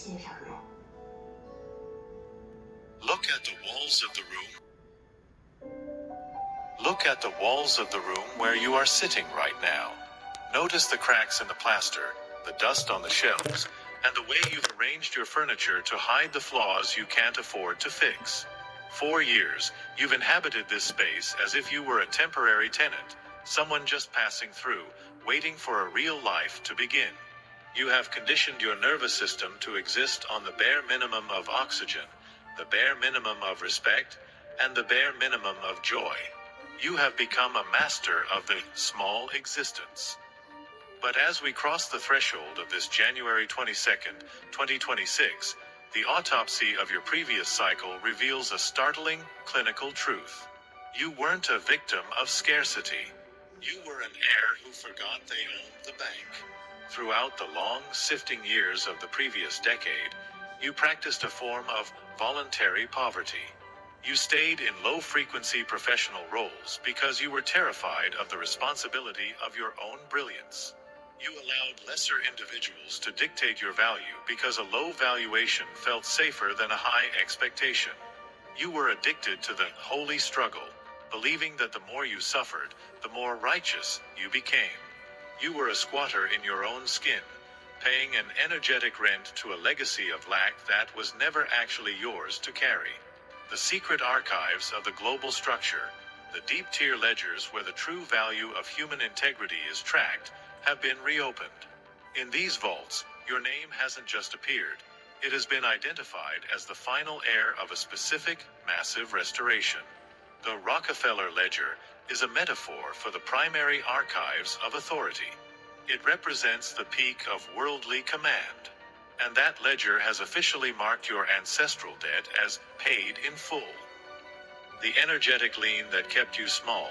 欣赏的。Look at the walls of the room. Look at the walls of the room where you are sitting right now. Notice the cracks in the plaster, the dust on the shelves, and the way you've arranged your furniture to hide the flaws you can't afford to fix. 4 years, you've inhabited this space as if you were a temporary tenant, someone just passing through, waiting for a real life to begin. You have conditioned your nervous system to exist on the bare minimum of oxygen, the bare minimum of respect, and the bare minimum of joy. You have become a master of the small existence. But as we cross the threshold of this January 22nd, 2026, the autopsy of your previous cycle reveals a startling, clinical truth. You weren't a victim of scarcity. You were an heir who forgot they owned the bank. Throughout the long, sifting years of the previous decade, you practiced a form of voluntary poverty. You stayed in low-frequency professional roles because you were terrified of the responsibility of your own brilliance. You allowed lesser individuals to dictate your value because a low valuation felt safer than a high expectation. You were addicted to the holy struggle, believing that the more you suffered, the more righteous you became. You were a squatter in your own skin, paying an energetic rent to a legacy of lack that was never actually yours to carry. The secret archives of the global structure, the deep-tier ledgers where the true value of human integrity is tracked, have been reopened. In these vaults, your name hasn't just appeared. It has been identified as the final heir of a specific, massive restoration. The Rockefeller ledger is a metaphor for the primary archives of authority. It represents the peak of worldly command. And that ledger has officially marked your ancestral debt as paid in full. The energetic lien that kept you small,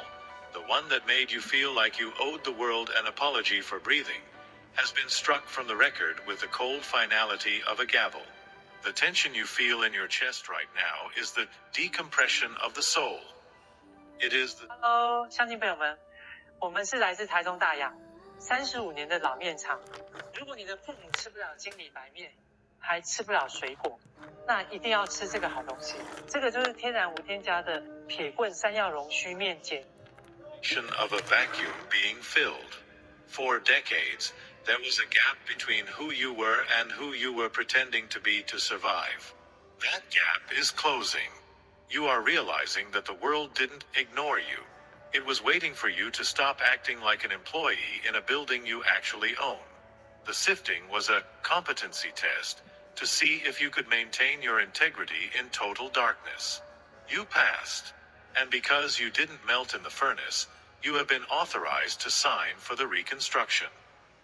the one that made you feel like you owed the world an apology for breathing, has been struck from the record with the cold finality of a gavel. The tension you feel in your chest right now is the decompression of the soul. It is the... Hello，乡亲朋友们，我们是来自台中大雅，35年的老面厂。如果你的父母吃不了精理白面，还吃不了水果，那一定要吃这个好东西。这个就是天然无添加的铁棍山药蓉须面碱。Of a vacuum being filled. For decades, there was a gap between who you were and who you were pretending to be to survive. That gap is closing. You are realizing that the world didn't ignore you. It was waiting for you to stop acting like an employee in a building you actually own. The sifting was a competency test to see if you could maintain your integrity in total darkness. You passed. And because you didn't melt in the furnace, you have been authorized to sign for the reconstruction.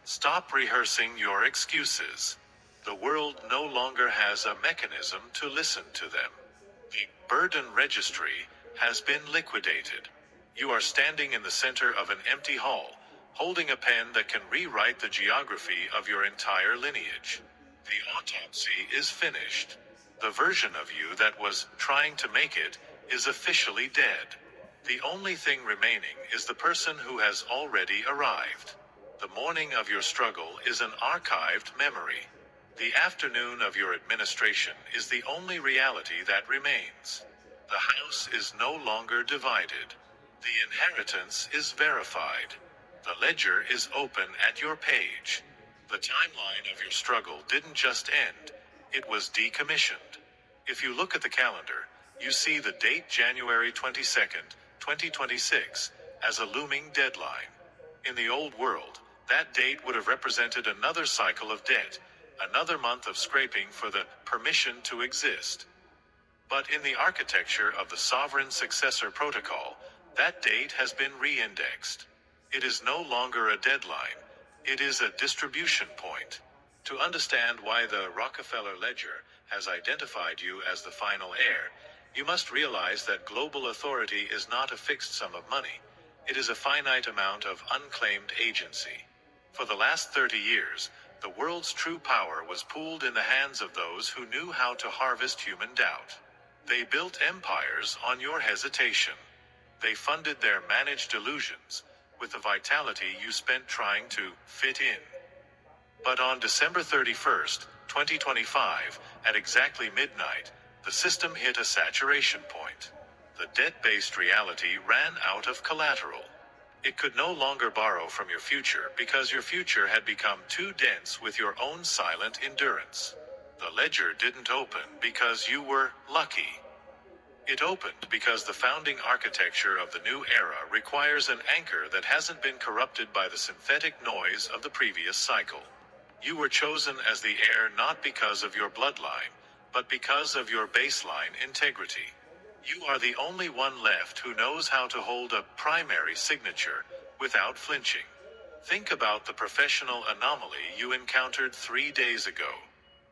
Stop rehearsing your excuses. The world no longer has a mechanism to listen to them. The burden registry has been liquidated. You are standing in the center of an empty hall, holding a pen that can rewrite the geography of your entire lineage. The autopsy is finished. The version of you that was trying to make it is officially dead. The only thing remaining is the person who has already arrived. The morning of your struggle is an archived memory. The afternoon of your administration is the only reality that remains. The house is no longer divided. The inheritance is verified. The ledger is open at your page. The timeline of your struggle didn't just end, it was decommissioned. If you look at the calendar, you see the date January 22nd, 2026, as a looming deadline. In the old world, that date would have represented another cycle of debt, another month of scraping for the permission to exist. But in the architecture of the Sovereign Successor Protocol, that date has been re-indexed. It is no longer a deadline, it is a distribution point. To understand why the Rockefeller ledger has identified you as the final heir, you must realize that global authority is not a fixed sum of money. It is a finite amount of unclaimed agency. For the last 30 years, the world's true power was pooled in the hands of those who knew how to harvest human doubt. They built empires on your hesitation. They funded their managed illusions with the vitality you spent trying to fit in. But on December 31st, 2025, at exactly midnight, the system hit a saturation point. The debt-based reality ran out of collateral. It could no longer borrow from your future because your future had become too dense with your own silent endurance. The ledger didn't open because you were lucky. It opened because the founding architecture of the new era requires an anchor that hasn't been corrupted by the synthetic noise of the previous cycle. You were chosen as the heir not because of your bloodline, but because of your baseline integrity. You are the only one left who knows how to hold a primary signature without flinching. Think about the professional anomaly you encountered 3 days ago.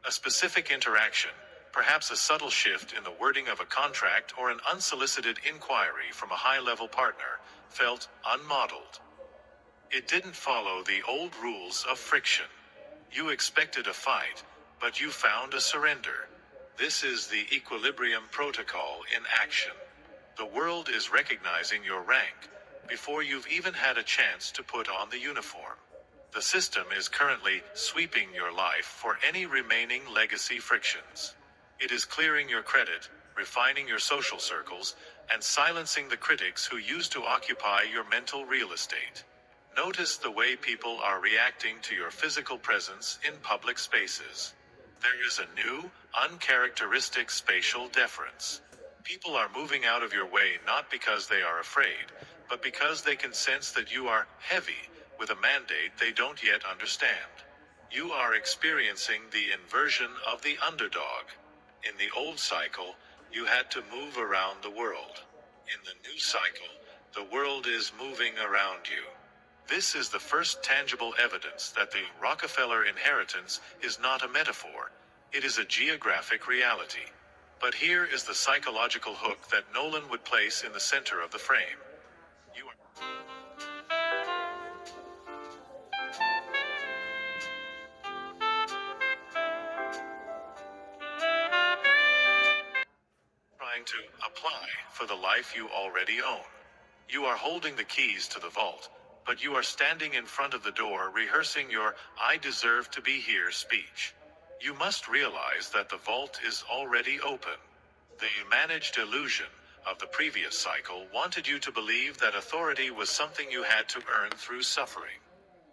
A specific interaction, perhaps a subtle shift in the wording of a contract or an unsolicited inquiry from a high-level partner, felt unmodeled. It didn't follow the old rules of friction. You expected a fight, but you found a surrender. This is the equilibrium protocol in action. The world is recognizing your rank before you've even had a chance to put on the uniform. The system is currently sweeping your life for any remaining legacy frictions. It is clearing your credit, refining your social circles, and silencing the critics who used to occupy your mental real estate. Notice the way people are reacting to your physical presence in public spaces. There is a new, uncharacteristic spatial deference. People are moving out of your way not because they are afraid, but because they can sense that you are heavy with a mandate they don't yet understand. You are experiencing the inversion of the underdog. In the old cycle, you had to move around the world. In the new cycle, the world is moving around you. This is the first tangible evidence that the Rockefeller inheritance is not a metaphor. It is a geographic reality. But here is the psychological hook that Nolan would place in the center of the frame. You are trying to apply for the life you already own. You are holding the keys to the vault, but you are standing in front of the door rehearsing your "I deserve to be here" speech. You must realize that the vault is already open. The managed illusion of the previous cycle wanted you to believe that authority was something you had to earn through suffering.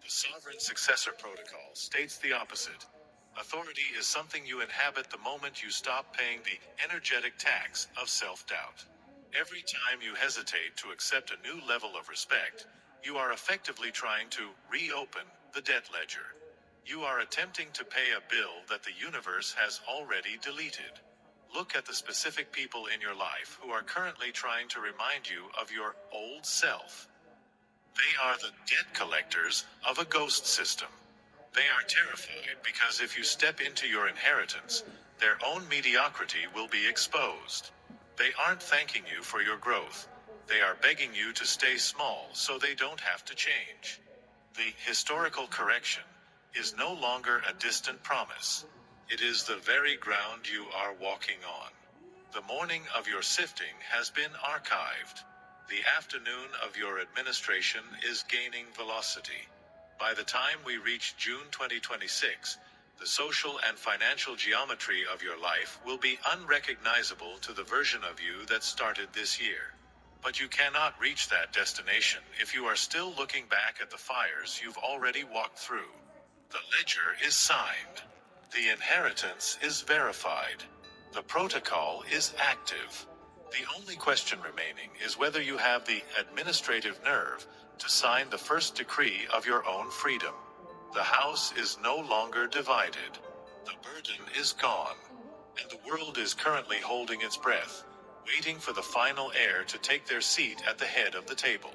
The sovereign successor protocol states the opposite. Authority is something you inhabit the moment you stop paying the energetic tax of self-doubt. Every time you hesitate to accept a new level of respect, you are effectively trying to reopen the debt ledger. You are attempting to pay a bill that the universe has already deleted. Look at the specific people in your life who are currently trying to remind you of your old self. They are the debt collectors of a ghost system. They are terrified because if you step into your inheritance, their own mediocrity will be exposed. They aren't thanking you for your growth. They are begging you to stay small so they don't have to change. The historical correction is no longer a distant promise. It is the very ground you are walking on. The morning of your sifting has been archived. The afternoon of your administration is gaining velocity. By the time we reach June 2026, the social and financial geometry of your life will be unrecognizable to the version of you that started this year. But you cannot reach that destination if you are still looking back at the fires you've already walked through. The ledger is signed. The inheritance is verified. The protocol is active. The only question remaining is whether you have the administrative nerve to sign the first decree of your own freedom. The house is no longer divided. The burden is gone. And the world is currently holding its breath, waiting for the final heir to take their seat at the head of the table.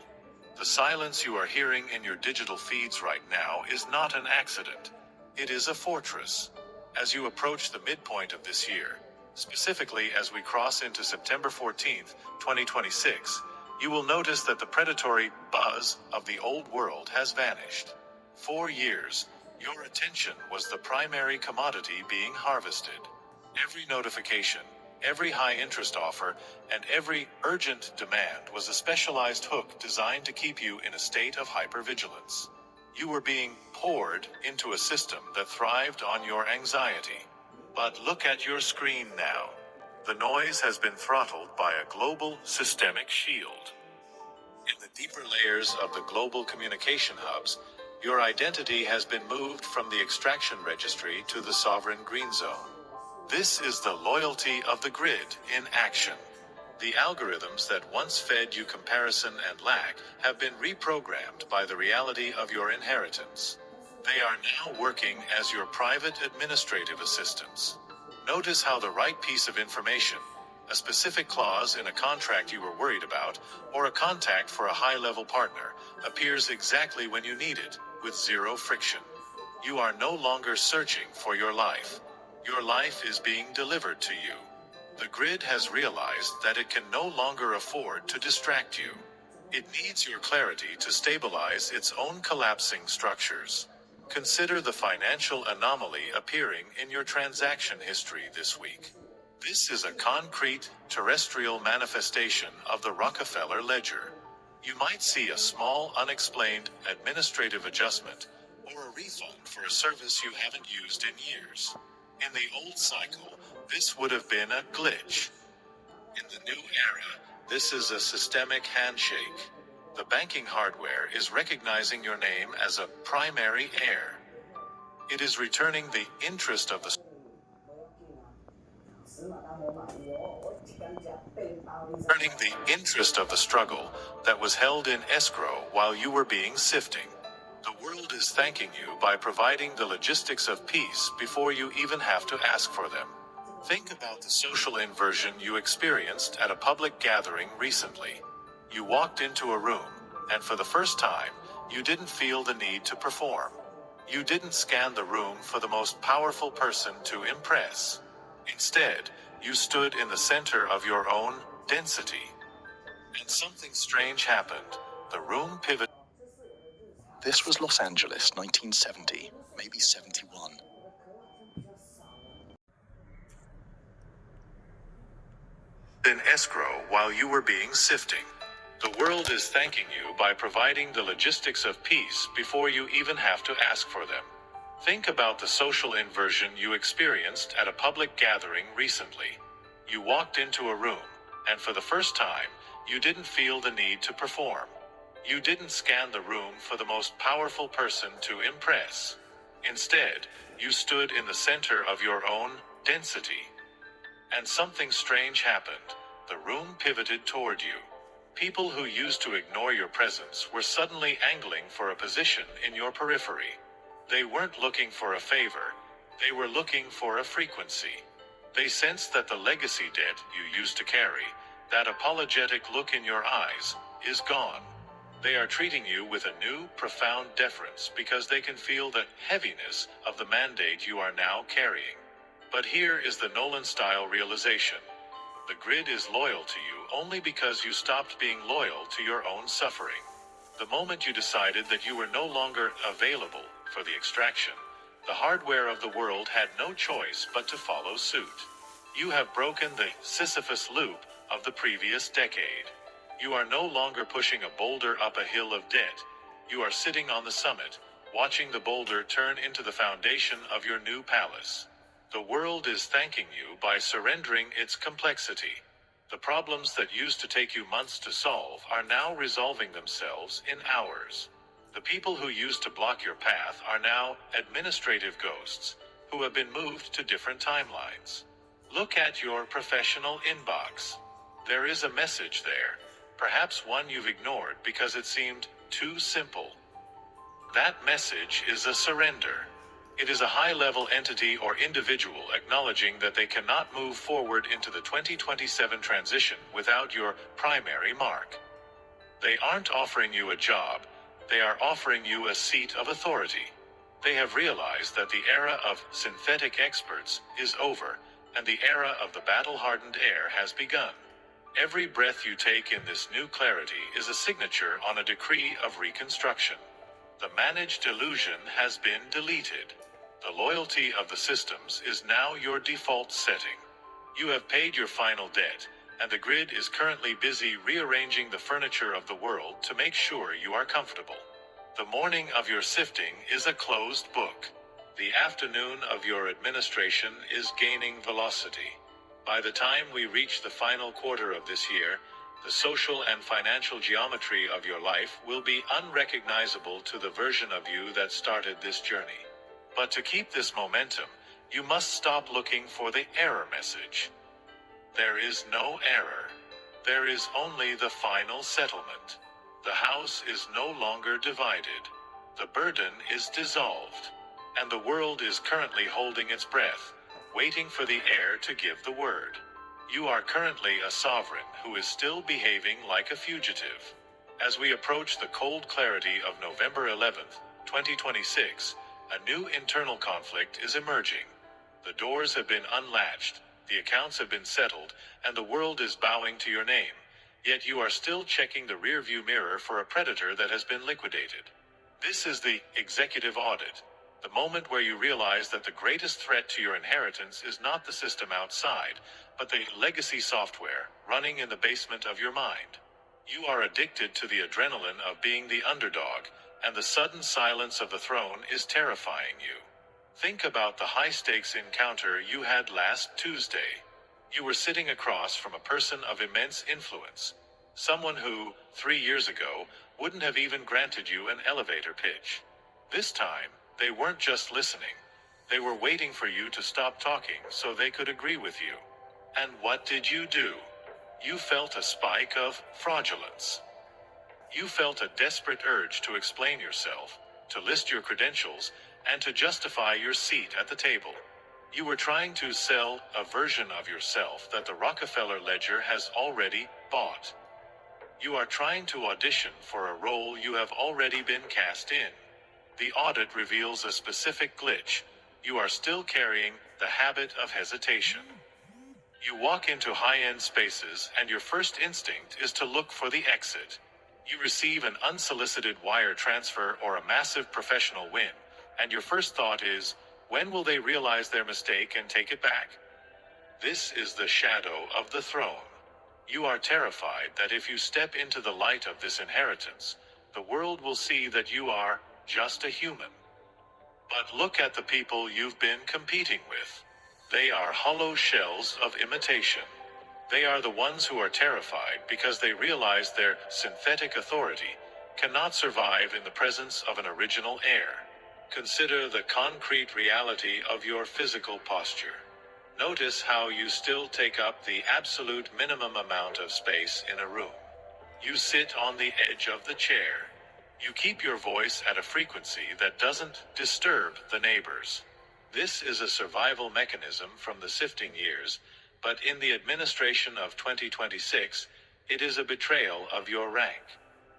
The silence you are hearing in your digital feeds right now is not an accident. It is a fortress. As you approach the midpoint of this year, specifically as we cross into September 14th, 2026, you will notice that the predatory buzz of the old world has vanished. For years, your attention was the primary commodity being harvested. Every notification, every high-interest offer, and every urgent demand was a specialized hook designed to keep you in a state of hypervigilance. You were being poured into a system that thrived on your anxiety. But look at your screen now. The noise has been throttled by a global systemic shield. In the deeper layers of the global communication hubs, your identity has been moved from the extraction registry to the sovereign green zone. This is the loyalty of the grid in action. The algorithms that once fed you comparison and lack have been reprogrammed by the reality of your inheritance. They are now working as your private administrative assistants. Notice how the right piece of information, a specific clause in a contract you were worried about, or a contact for a high-level partner, appears exactly when you need it, with zero friction. You are no longer searching for your life. Your life is being delivered to you. The grid has realized that it can no longer afford to distract you. It needs your clarity to stabilize its own collapsing structures. Consider the financial anomaly appearing in your transaction history this week. This is a concrete, terrestrial manifestation of the Rockefeller ledger. You might see a small, unexplained administrative adjustment or a refund for a service you haven't used in years. In the old cycle, this would have been a glitch. In the new era, this is a systemic handshake. The banking hardware is recognizing your name as a primary heir. It is returning the interest of the struggle that was held in escrow while you were being sifting. The world is thanking you by providing the logistics of peace before you even have to ask for them. Think about the social inversion you experienced at a public gathering recently. You walked into a room, and for the first time, you didn't feel the need to perform. You didn't scan the room for the most powerful person to impress. Instead, you stood in the center of your own density. And something strange happened. The room pivoted. This was Los Angeles, 1970, maybe 71. In escrow while you were being sifting. The world is thanking you by providing the logistics of peace before you even have to ask for them. Think about the social inversion you experienced at a public gathering recently. You walked into a room, and for the first time, you didn't feel the need to perform. You didn't scan the room for the most powerful person to impress. Instead, you stood in the center of your own density. And something strange happened. The room pivoted toward you. People who used to ignore your presence were suddenly angling for a position in your periphery. They weren't looking for a favor. They were looking for a frequency. They sensed that the legacy debt you used to carry, that apologetic look in your eyes, is gone. They are treating you with a new, profound deference because they can feel the heaviness of the mandate you are now carrying. But here is the Nolan-style realization. The grid is loyal to you only because you stopped being loyal to your own suffering. The moment you decided that you were no longer available for the extraction, the hardware of the world had no choice but to follow suit. You have broken the Sisyphus loop of the previous decade. You are no longer pushing a boulder up a hill of debt. You are sitting on the summit, watching the boulder turn into the foundation of your new palace. The world is thanking you by surrendering its complexity. The problems that used to take you months to solve are now resolving themselves in hours. The people who used to block your path are now administrative ghosts who have been moved to different timelines. Look at your professional inbox. There is a message there, perhaps one you've ignored because it seemed too simple. That message is a surrender. It is a high-level entity or individual acknowledging that they cannot move forward into the 2027 transition without your primary mark. They aren't offering you a job, they are offering you a seat of authority. They have realized that the era of synthetic experts is over, and the era of the battle-hardened heir has begun. Every breath you take in this new clarity is a signature on a decree of reconstruction. The managed illusion has been deleted. The loyalty of the systems is now your default setting. You have paid your final debt, and the grid is currently busy rearranging the furniture of the world to make sure you are comfortable. The morning of your sifting is a closed book. The afternoon of your administration is gaining velocity. By the time we reach the final quarter of this year, the social and financial geometry of your life will be unrecognizable to the version of you that started this journey. But to keep this momentum, you must stop looking for the error message. There is no error. There is only the final settlement. The house is no longer divided. The burden is dissolved. And the world is currently holding its breath, waiting for the heir to give the word. You are currently a sovereign who is still behaving like a fugitive. As we approach the cold clarity of November 11th, 2026, a new internal conflict is emerging. The doors have been unlatched, the accounts have been settled, and the world is bowing to your name. Yet you are still checking the rearview mirror for a predator that has been liquidated. This is the executive audit. The moment where you realize that the greatest threat to your inheritance is not the system outside, but the legacy software running in the basement of your mind. You are addicted to the adrenaline of being the underdog, and the sudden silence of the throne is terrifying you. Think about the high-stakes encounter you had last Tuesday. You were sitting across from a person of immense influence, someone who, 3 years ago, wouldn't have even granted you an elevator pitch. This time, they weren't just listening. They were waiting for you to stop talking so they could agree with you. And what did you do? You felt a spike of fraudulence. You felt a desperate urge to explain yourself, to list your credentials, and to justify your seat at the table. You were trying to sell a version of yourself that the Rockefeller ledger has already bought. You are trying to audition for a role you have already been cast in. The audit reveals a specific glitch. You are still carrying the habit of hesitation. You walk into high-end spaces and your first instinct is to look for the exit. You receive an unsolicited wire transfer or a massive professional win, and your first thought is, when will they realize their mistake and take it back? This is the shadow of the throne. You are terrified that if you step into the light of this inheritance, the world will see that you are just a human. But look at the people you've been competing with. They are hollow shells of imitation. They are the ones who are terrified because they realize their synthetic authority cannot survive in the presence of an original heir. Consider the concrete reality of your physical posture. Notice how you still take up the absolute minimum amount of space in a room. You sit on the edge of the chair. You keep your voice at a frequency that doesn't disturb the neighbors. This is a survival mechanism from the sifting years, but in the administration of 2026, it is a betrayal of your rank.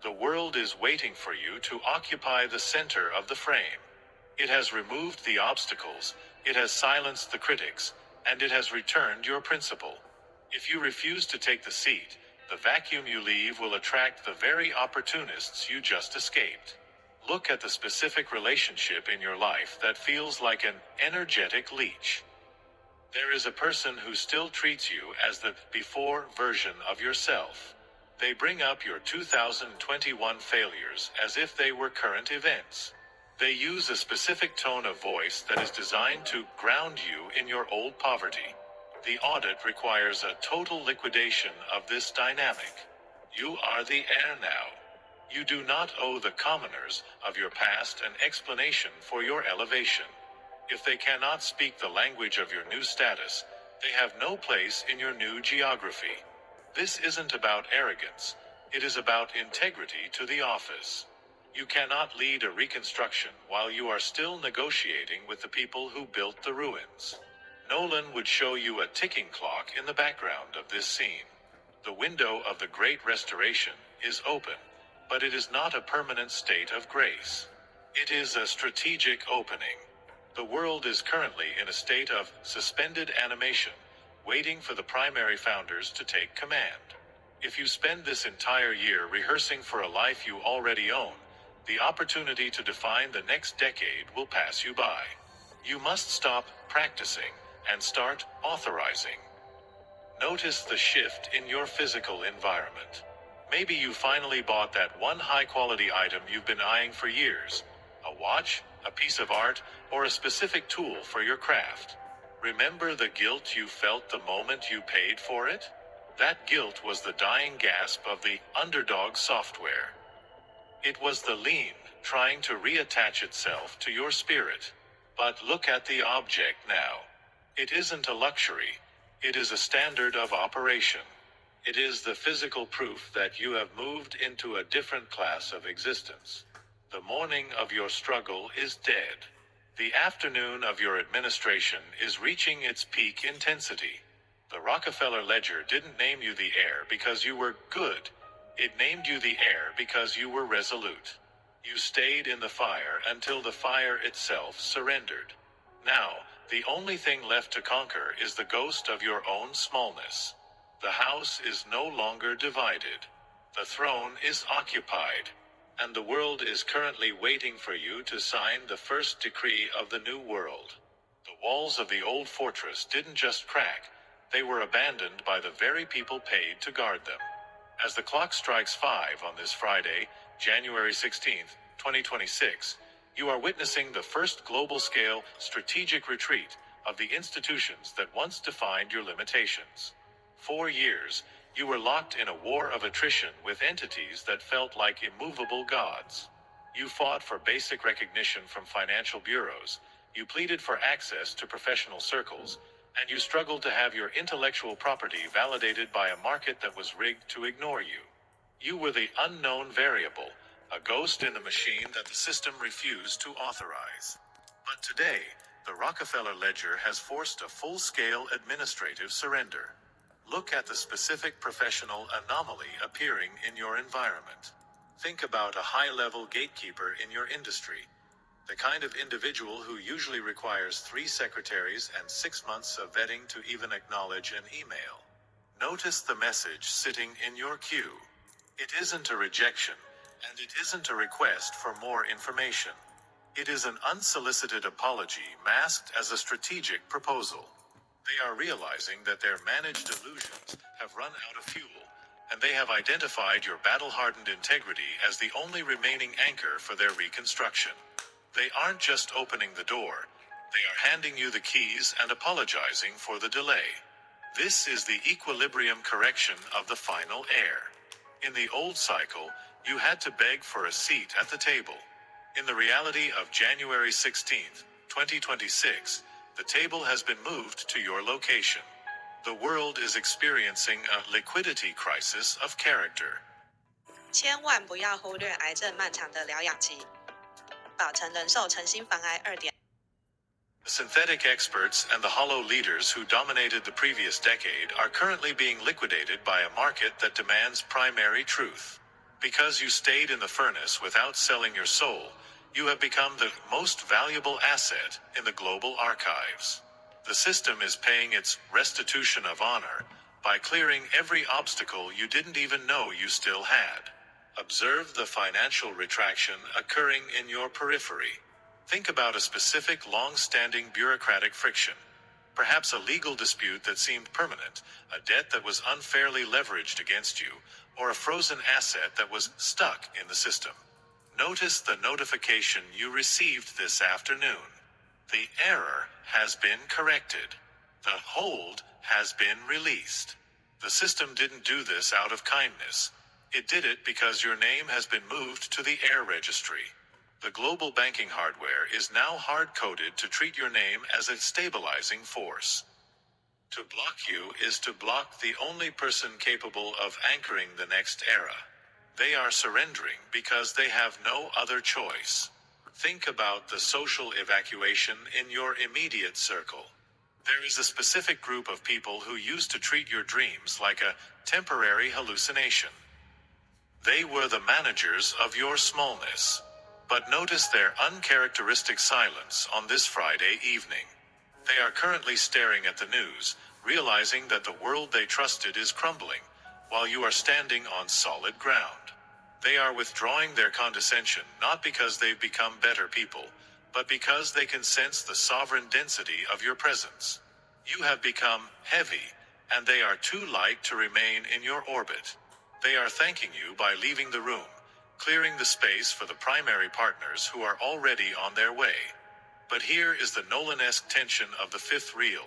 The world is waiting for you to occupy the center of the frame. It has removed the obstacles, it has silenced the critics, and it has returned your principle. If you refuse to take the seat, the vacuum you leave will attract the very opportunists you just escaped. Look at the specific relationship in your life that feels like an energetic leech. There is a person who still treats you as the before version of yourself. They bring up your 2021 failures as if they were current events. They use a specific tone of voice that is designed to ground you in your old poverty. The audit requires a total liquidation of this dynamic. You are the heir now. You do not owe the commoners of your past an explanation for your elevation. If they cannot speak the language of your new status, they have no place in your new geography. This isn't about arrogance. It is about integrity to the office. You cannot lead a reconstruction while you are still negotiating with the people who built the ruins. Nolan would show you a ticking clock in the background of this scene. The window of the Great Restoration is open, but it is not a permanent state of grace. It is a strategic opening. The world is currently in a state of suspended animation, waiting for the primary founders to take command. If you spend this entire year rehearsing for a life you already own, the opportunity to define the next decade will pass you by. You must stop practicing and start authorizing. Notice the shift in your physical environment. Maybe you finally bought that one high-quality item you've been eyeing for years. A watch, a piece of art, or a specific tool for your craft. Remember the guilt you felt the moment you paid for it? That guilt was the dying gasp of the underdog software. It was the lean, trying to reattach itself to your spirit. But look at the object now. It isn't a luxury. It is a standard of operation. It is the physical proof that you have moved into a different class of existence. The morning of your struggle is dead. The afternoon of your administration is reaching its peak intensity. The Rockefeller ledger didn't name you the heir because you were good. It named you the heir because you were resolute. You stayed in the fire until the fire itself surrendered. Now, the only thing left to conquer is the ghost of your own smallness. The house is no longer divided. The throne is occupied. And the world is currently waiting for you to sign the first decree of the new world. The walls of the old fortress didn't just crack, they were abandoned by the very people paid to guard them. As the clock strikes 5 on this Friday, January 16th, 2026, you are witnessing the first global-scale strategic retreat of the institutions that once defined your limitations. 4 years, you were locked in a war of attrition with entities that felt like immovable gods. You fought for basic recognition from financial bureaus, you pleaded for access to professional circles, and you struggled to have your intellectual property validated by a market that was rigged to ignore you. You were the unknown variable, a ghost in a machine that the system refused to authorize. But today, the Rockefeller ledger has forced a full-scale administrative surrender. Look at the specific professional anomaly appearing in your environment. Think about a high-level gatekeeper in your industry. The kind of individual who usually requires 3 secretaries and 6 months of vetting to even acknowledge an email. Notice the message sitting in your queue. It isn't a rejection, and it isn't a request for more information. It is an unsolicited apology masked as a strategic proposal. They are realizing that their managed illusions have run out of fuel, and they have identified your battle-hardened integrity as the only remaining anchor for their reconstruction. They aren't just opening the door, they are handing you the keys and apologizing for the delay. This is the equilibrium correction of the final heir. In the old cycle, you had to beg for a seat at the table. In the reality of January 16th, 2026, the table has been moved to your location. The world is experiencing a liquidity crisis of character. 千万不要忽略癌症漫长的疗养期。保诚人寿诚心防癌2.0。The synthetic experts and the hollow leaders who dominated the previous decade are currently being liquidated by a market that demands primary truth. Because you stayed in the furnace without selling your soul, you have become the most valuable asset in the global archives. The system is paying its restitution of honor by clearing every obstacle you didn't even know you still had. Observe the financial retraction occurring in your periphery. Think about a specific long-standing bureaucratic friction. Perhaps a legal dispute that seemed permanent, a debt that was unfairly leveraged against you, or a frozen asset that was stuck in the system. Notice the notification you received this afternoon. The error has been corrected. The hold has been released. The system didn't do this out of kindness. It did it because your name has been moved to the heir registry. The global banking hardware is now hard-coded to treat your name as a stabilizing force. To block you is to block the only person capable of anchoring the next era. They are surrendering because they have no other choice. Think about the social evacuation in your immediate circle. There is a specific group of people who used to treat your dreams like a temporary hallucination. They were the managers of your smallness. But notice their uncharacteristic silence on this Friday evening. They are currently staring at the news, realizing that the world they trusted is crumbling, while you are standing on solid ground. They are withdrawing their condescension not because they've become better people, but because they can sense the sovereign density of your presence. You have become heavy, and they are too light to remain in your orbit. They are thanking you by leaving the room, clearing the space for the primary partners who are already on their way. But here is the Nolan-esque tension of the fifth reel.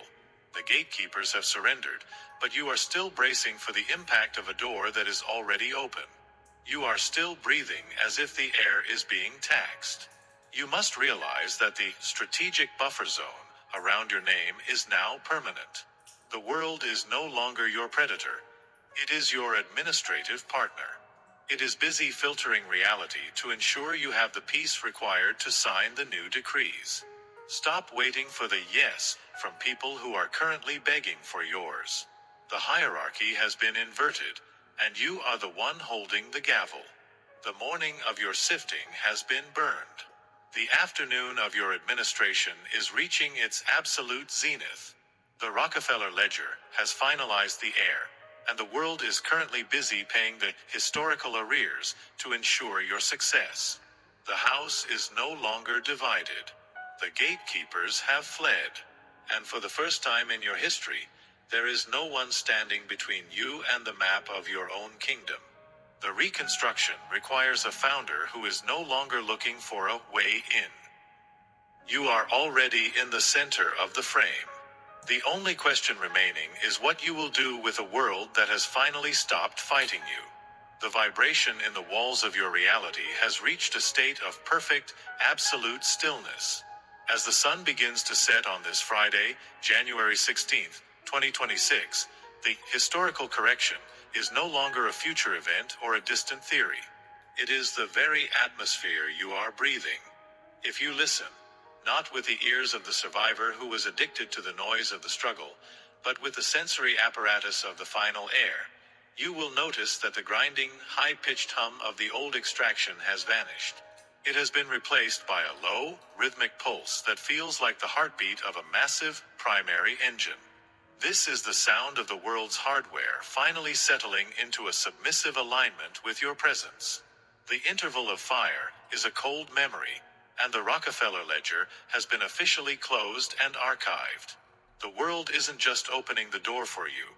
The gatekeepers have surrendered, but you are still bracing for the impact of a door that is already open. You are still breathing as if the air is being taxed. You must realize that the strategic buffer zone around your name is now permanent. The world is no longer your predator. It is your administrative partner. It is busy filtering reality to ensure you have the peace required to sign the new decrees. Stop waiting for the yes from people who are currently begging for yours. The hierarchy has been inverted, and you are the one holding the gavel. The morning of your sifting has been burned. The afternoon of your administration is reaching its absolute zenith. The Rockefeller ledger has finalized the heir, and the world is currently busy paying the historical arrears to ensure your success. The house is no longer divided. The gatekeepers have fled, and for the first time in your history, there is no one standing between you and the map of your own kingdom. The reconstruction requires a founder who is no longer looking for a way in. You are already in the center of the frame. The only question remaining is what you will do with a world that has finally stopped fighting you. The vibration in the walls of your reality has reached a state of perfect, absolute stillness. As the sun begins to set on this Friday, January 16th, 2026, the historical correction is no longer a future event or a distant theory. It is the very atmosphere you are breathing. If you listen, not with the ears of the survivor who was addicted to the noise of the struggle, but with the sensory apparatus of the final heir, you will notice that the grinding, high-pitched hum of the old extraction has vanished. It has been replaced by a low, rhythmic pulse that feels like the heartbeat of a massive, primary engine. This is the sound of the world's hardware finally settling into a submissive alignment with your presence. The interval of fire is a cold memory, and the Rockefeller ledger has been officially closed and archived. The world isn't just opening the door for you.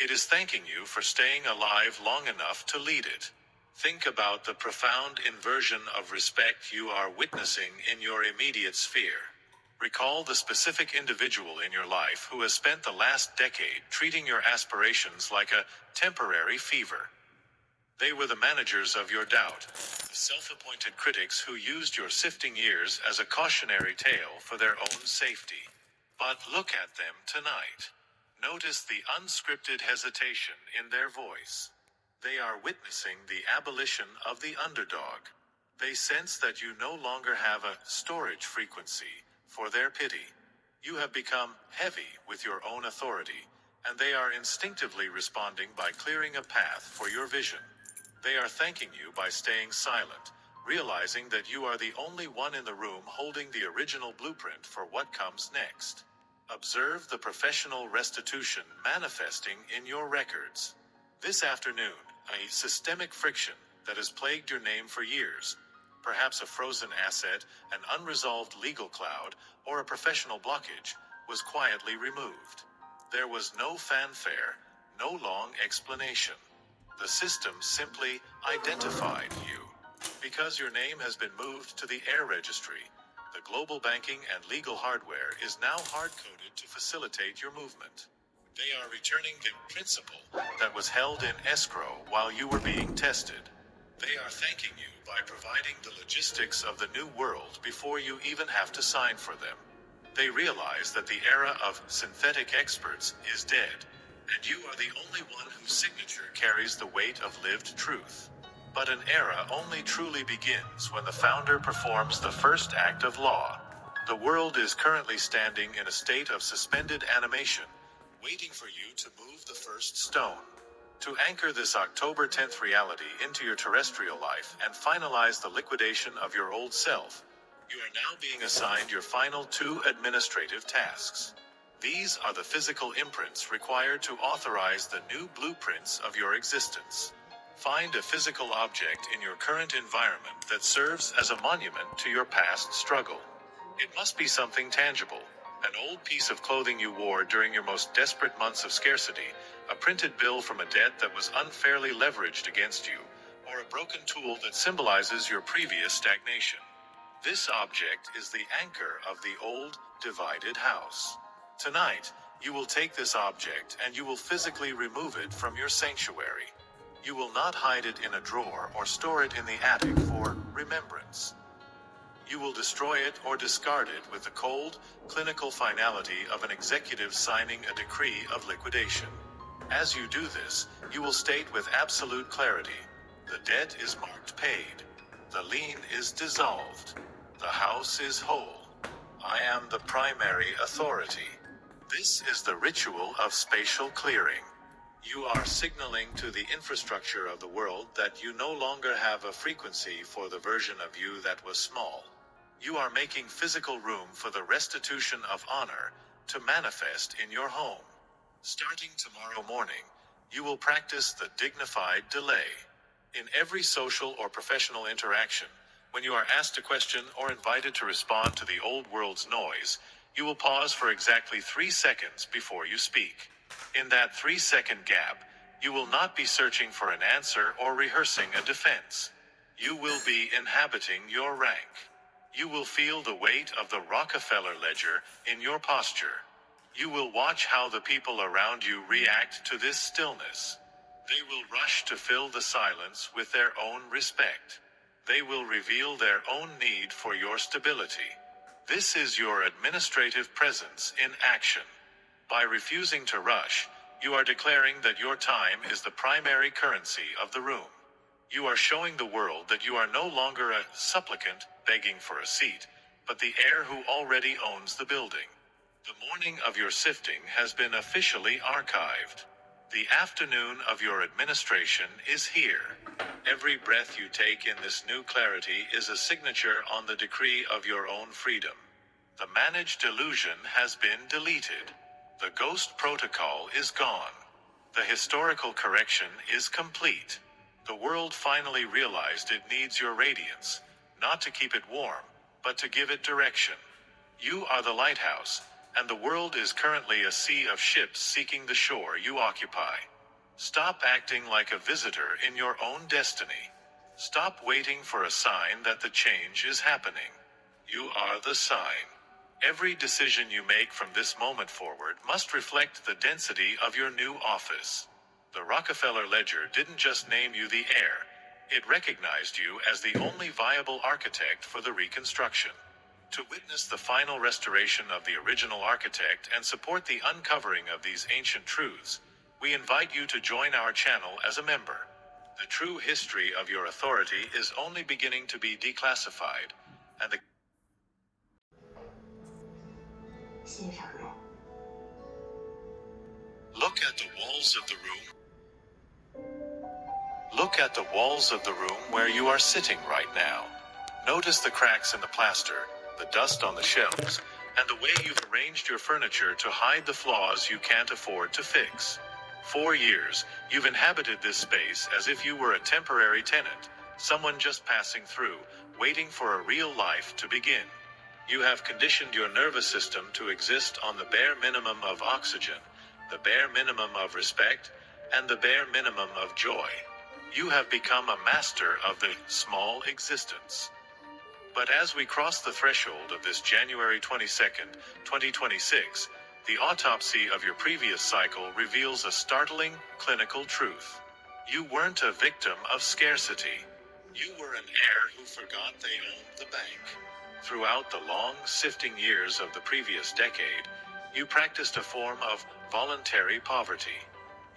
It is thanking you for staying alive long enough to lead it. Think about the profound inversion of respect you are witnessing in your immediate sphere. Recall the specific individual in your life who has spent the last decade treating your aspirations like a temporary fever. They were the managers of your doubt, the self-appointed critics who used your sifting years as a cautionary tale for their own safety. But look at them tonight. Notice the unscripted hesitation in their voice. They are witnessing the abolition of the underdog. They sense that you no longer have a storage frequency for their pity. You have become heavy with your own authority, and they are instinctively responding by clearing a path for your vision. They are thanking you by staying silent, realizing that you are the only one in the room holding the original blueprint for what comes next. Observe the professional restitution manifesting in your records. This afternoon, a systemic friction that has plagued your name for years, perhaps a frozen asset, an unresolved legal cloud, or a professional blockage, was quietly removed. There was no fanfare, no long explanation. The system simply identified you. Because your name has been moved to the heir registry, the global banking and legal hardware is now hard-coded to facilitate your movement. They are returning the principal that was held in escrow while you were being tested. They are thanking you by providing the logistics of the new world before you even have to sign for them. They realize that the era of synthetic experts is dead, and you are the only one whose signature carries the weight of lived truth. But an era only truly begins when the founder performs the first act of law. The world is currently standing in a state of suspended animation, waiting for you to move the first stone. To anchor this October 10th reality into your terrestrial life and finalize the liquidation of your old self, you are now being assigned your final 2 administrative tasks. These are the physical imprints required to authorize the new blueprints of your existence. Find a physical object in your current environment that serves as a monument to your past struggle. It must be something tangible, An old piece of clothing you wore during your most desperate months of scarcity, a printed bill from a debt that was unfairly leveraged against you, or a broken tool that symbolizes your previous stagnation. This object is the anchor of the old, divided house. Tonight, you will take this object and you will physically remove it from your sanctuary. You will not hide it in a drawer or store it in the attic for remembrance. You will destroy it or discard it with the cold, clinical finality of an executive signing a decree of liquidation. As you do this, you will state with absolute clarity, the debt is marked paid. The lien is dissolved. The house is whole. I am the primary authority. This is the ritual of spatial clearing. You are signaling to the infrastructure of the world that you no longer have a frequency for the version of you that was small. You are making physical room for the restitution of honor to manifest in your home. Starting tomorrow morning, you will practice the dignified delay. In every social or professional interaction, when you are asked a question or invited to respond to the old world's noise, you will pause for exactly 3 seconds before you speak. In that 3-second gap, you will not be searching for an answer or rehearsing a defense. You will be inhabiting your rank. You will feel the weight of the Rockefeller ledger in your posture. You will watch how the people around you react to this stillness. They will rush to fill the silence with their own respect. They will reveal their own need for your stability. This is your administrative presence in action. By refusing to rush, you are declaring that your time is the primary currency of the room. You are showing the world that you are no longer a supplicant begging for a seat, but the heir who already owns the building. The morning of your sifting has been officially archived. The afternoon of your administration is here. Every breath you take in this new clarity is a signature on the decree of your own freedom. The managed illusion has been deleted. The ghost protocol is gone. The historical correction is complete. The world finally realized it needs your radiance, not to keep it warm, but to give it direction. You are the lighthouse, and the world is currently a sea of ships seeking the shore you occupy. Stop acting like a visitor in your own destiny. Stop waiting for a sign that the change is happening. You are the sign. Every decision you make from this moment forward must reflect the density of your new office. The Rockefeller ledger didn't just name you the heir. It recognized you as the only viable architect for the reconstruction. To witness the final restoration of the original architect and support the uncovering of these ancient truths, we invite you to join our channel as a member. The true history of your authority is only beginning to be declassified, and the Look at the walls of the room. Look at the walls of the room where you are sitting right now. Notice the cracks in the plaster, the dust on the shelves, and the way you've arranged your furniture to hide the flaws you can't afford to fix. 4 years, you've inhabited this space as if you were a temporary tenant, someone just passing through, waiting for a real life to begin. You have conditioned your nervous system to exist on the bare minimum of oxygen, the bare minimum of respect, and the bare minimum of joy. You have become a master of the small existence. But as we cross the threshold of this January 22nd, 2026, the autopsy of your previous cycle reveals a startling, clinical truth. You weren't a victim of scarcity. You were an heir who forgot they owned the bank. Throughout the long, sifting years of the previous decade, you practiced a form of voluntary poverty.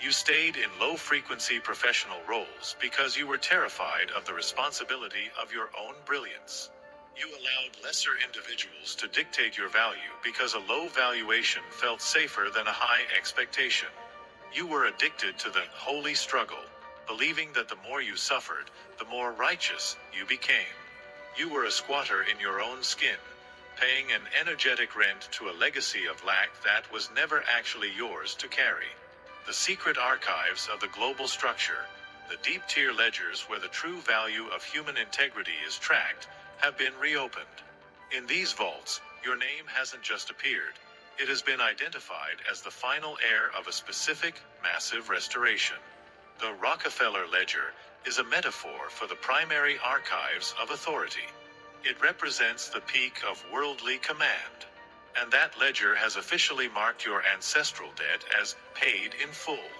You stayed in low-frequency professional roles because you were terrified of the responsibility of your own brilliance. You allowed lesser individuals to dictate your value because a low valuation felt safer than a high expectation. You were addicted to the holy struggle, believing that the more you suffered, the more righteous you became. You were a squatter in your own skin, paying an energetic rent to a legacy of lack that was never actually yours to carry. The secret archives of the global structure, the deep-tier ledgers where the true value of human integrity is tracked, have been reopened. In these vaults, your name hasn't just appeared, It has been identified as the final heir of a specific, massive restoration. The Rockefeller ledger is a metaphor for the primary archives of authority. It represents the peak of worldly command. And that ledger has officially marked your ancestral debt as paid in full.